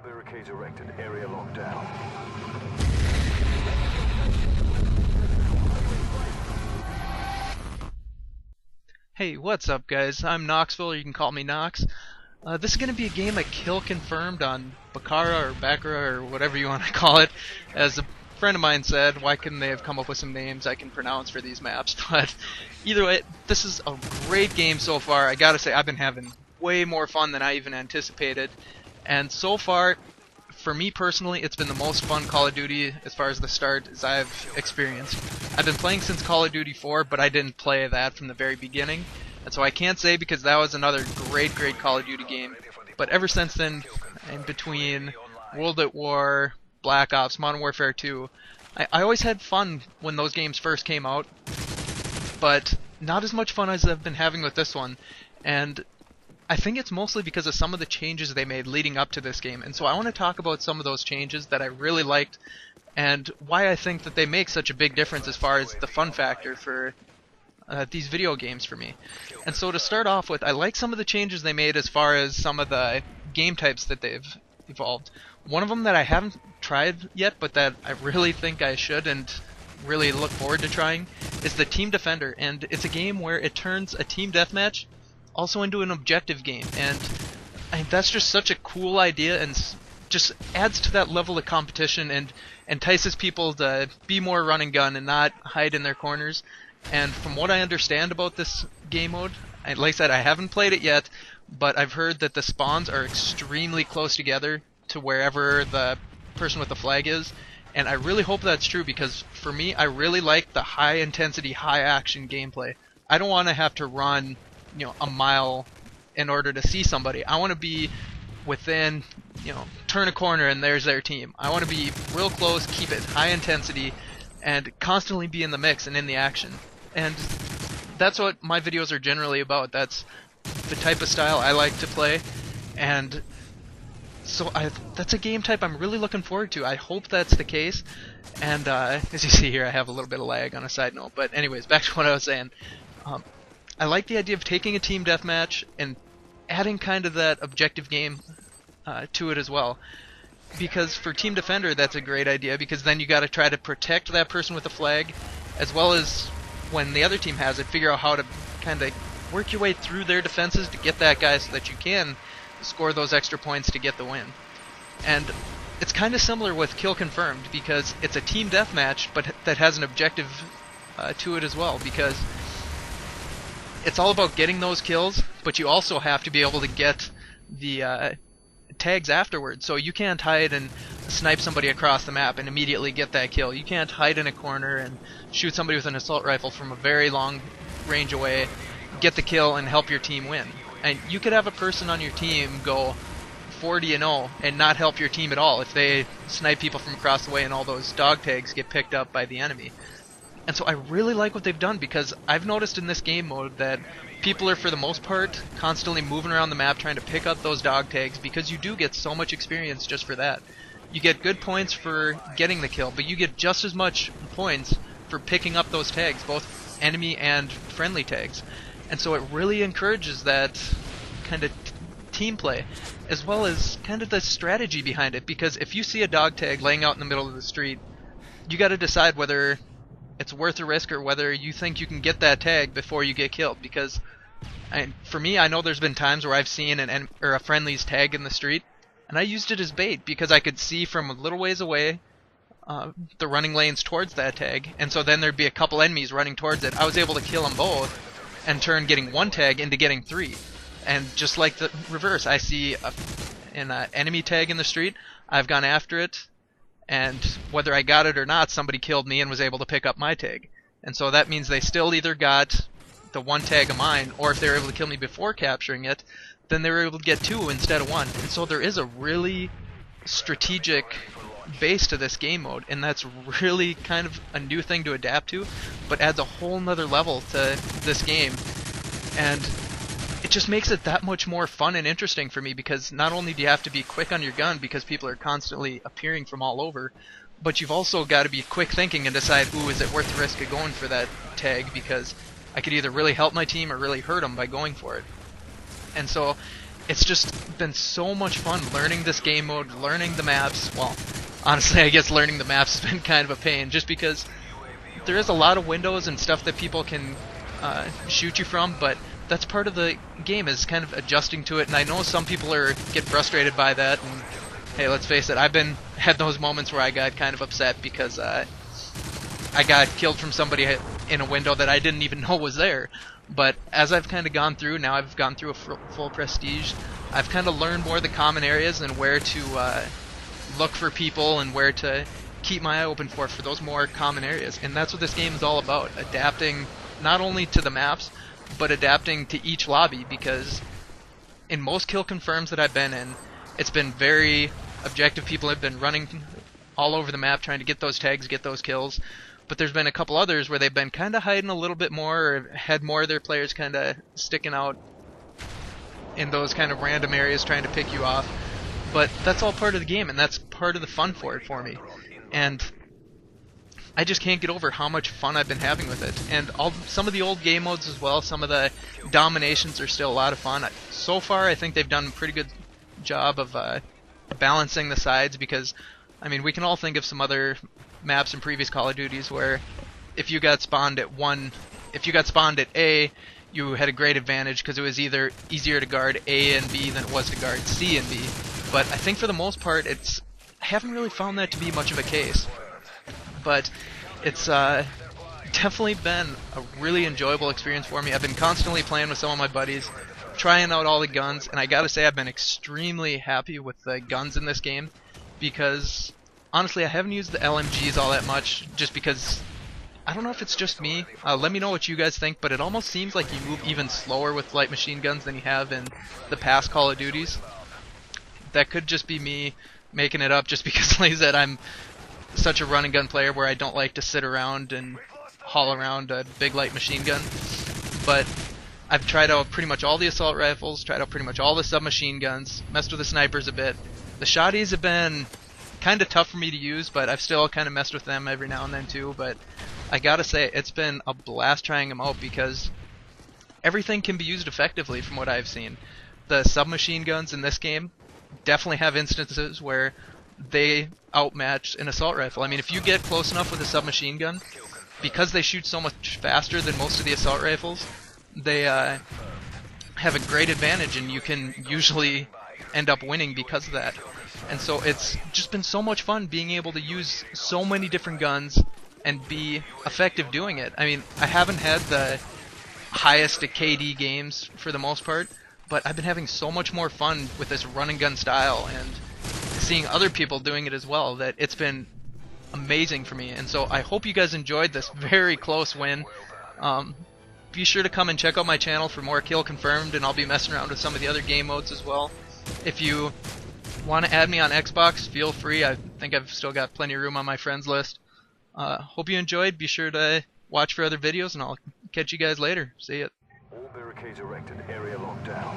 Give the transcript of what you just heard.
Barricades erected. Area locked down. Hey, what's up guys? I'm Knoxville, or you can call me Knox. This is going to be a game of Kill Confirmed on Bakaara or Bakaara or whatever you want to call it. As a friend of mine said, why couldn't they have come up with some names I can pronounce for these maps? But either way, this is a great game so far. I gotta say, I've been having way more fun than I even anticipated. And so far, for me personally, it's been the most fun Call of Duty as far as the start as I've experienced. I've been playing since Call of Duty 4, but I didn't play that from the very beginning. And so I can't say because that was another great Call of Duty game. But ever since then, in between World at War, Black Ops, Modern Warfare 2, I always had fun when those games first came out. But not as much fun as I've been having with this one. And I think it's mostly because of some of the changes they made leading up to this game. And so I want to talk about some of those changes that I really liked and why I think that they make such a big difference as far as the fun factor for these video games for me. And so to start off with, I like some of the changes they made as far as some of the game types that they've evolved. One of them that I haven't tried yet, but that I really think I should and really look forward to trying, is the Team Defender. And it's a game where it turns a team deathmatch also into an objective game, and that's just such a cool idea and just adds to that level of competition and entices people to be more run and gun and not hide in their corners. And from what I understand about this game mode, like I said, I haven't played it yet, but I've heard that the spawns are extremely close together to wherever the person with the flag is, and I really hope that's true because for me, I really like the high intensity, high action gameplay. I don't want to have to run a mile in order to see somebody. I want to be within, turn a corner and there's their team. I want to be real close, keep it high intensity, and constantly be in the mix and in the action. And that's what my videos are generally about. That's the type of style I like to play, and so that's a game type I'm really looking forward to. I hope that's the case. And as you see here, I have a little bit of lag on a side note. But anyways, back to what I was saying. I like the idea of taking a team deathmatch and adding kind of that objective game to it as well. Because for Team Defender, that's a great idea, because then you got to try to protect that person with the flag, as well as when the other team has it, figure out how to kind of work your way through their defenses to get that guy so that you can score those extra points to get the win. And it's kind of similar with Kill Confirmed, because it's a team deathmatch, but that has an objective to it as well, because it's all about getting those kills, but you also have to be able to get the tags afterwards. So you can't hide and snipe somebody across the map and immediately get that kill. You can't hide in a corner and shoot somebody with an assault rifle from a very long range away, get the kill, and help your team win. And you could have a person on your team go 40-0 and not help your team at all if they snipe people from across the way and all those dog tags get picked up by the enemy. And so I really like what they've done, because I've noticed in this game mode that people are, for the most part, constantly moving around the map trying to pick up those dog tags, because you do get so much experience just for that. You get good points for getting the kill, but you get just as much points for picking up those tags, both enemy and friendly tags. And so it really encourages that kind of team play, as well as kind of the strategy behind it, because if you see a dog tag laying out in the middle of the street, you got to decide whether it's worth the risk or whether you think you can get that tag before you get killed. Because for me, I know there's been times where I've seen a friendly's tag in the street, and I used it as bait because I could see from a little ways away the running lanes towards that tag, and so then there'd be a couple enemies running towards it. I was able to kill them both and turn getting one tag into getting three. And just like the reverse, I see an enemy tag in the street, I've gone after it, and whether I got it or not, somebody killed me and was able to pick up my tag. And so that means they still either got the one tag of mine, or if they were able to kill me before capturing it, then they were able to get two instead of one. And so there is a really strategic base to this game mode, and that's really kind of a new thing to adapt to, but adds a whole nother level to this game. And it just makes it that much more fun and interesting for me, because not only do you have to be quick on your gun because people are constantly appearing from all over, but you've also got to be quick thinking and decide, ooh, is it worth the risk of going for that tag, because I could either really help my team or really hurt them by going for it. And so it's just been so much fun learning this game mode, learning the maps. Well, honestly, I guess learning the maps has been kind of a pain, just because there is a lot of windows and stuff that people can shoot you from, but that's part of the game, is kind of adjusting to it. And I know some people get frustrated by that, and hey, let's face it, I've had those moments where I got kind of upset because I got killed from somebody in a window that I didn't even know was there. But as I've kind of gone through, now I've gone through a full prestige, I've kind of learned more of the common areas and where to look for people and where to keep my eye open for those more common areas. And that's what this game is all about, adapting not only to the maps, but adapting to each lobby, because in most kill confirms that I've been in, it's been very objective. People have been running all over the map trying to get those tags, get those kills. But there's been a couple others where they've been kind of hiding a little bit more, or had more of their players kind of sticking out in those kind of random areas trying to pick you off. But that's all part of the game, and that's part of the fun for it for me. And I just can't get over how much fun I've been having with it. And some of the old game modes as well, some of the dominations are still a lot of fun. So far, I think they've done a pretty good job of balancing the sides, because, I mean, we can all think of some other maps in previous Call of Duties where if you got spawned at A, you had a great advantage because it was either easier to guard A and B than it was to guard C and B. But I think for the most part, I haven't really found that to be much of a case. But it's definitely been a really enjoyable experience for me. I've been constantly playing with some of my buddies, trying out all the guns, and I gotta say I've been extremely happy with the guns in this game, because honestly I haven't used the LMGs all that much, just because I don't know if it's just me. Let me know what you guys think, but it almost seems like you move even slower with light machine guns than you have in the past Call of Duties. That could just be me making it up, just because, like I said, I'm such a run and gun player where I don't like to sit around and haul around a big light machine gun. But I've tried out pretty much all the assault rifles, tried out pretty much all the submachine guns, messed with the snipers a bit. The shotties have been kind of tough for me to use, but I've still kind of messed with them every now and then too. But I gotta say, it's been a blast trying them out, because everything can be used effectively from what I've seen. The submachine guns in this game definitely have instances where they outmatch an assault rifle. I mean, if you get close enough with a submachine gun, because they shoot so much faster than most of the assault rifles, they have a great advantage, and you can usually end up winning because of that. And so it's just been so much fun being able to use so many different guns and be effective doing it. I mean, I haven't had the highest KD games for the most part, but I've been having so much more fun with this run and gun style, and seeing other people doing it as well, that it's been amazing for me. And so I hope you guys enjoyed this very close win. Be sure to come and check out my channel for more Kill Confirmed, and I'll be messing around with some of the other game modes as well. If you want to add me on Xbox, feel free. I think I've still got plenty of room on my friends list. Hope you enjoyed. Be sure to watch for other videos, and I'll catch you guys later. See ya. All barricades erected, area locked down.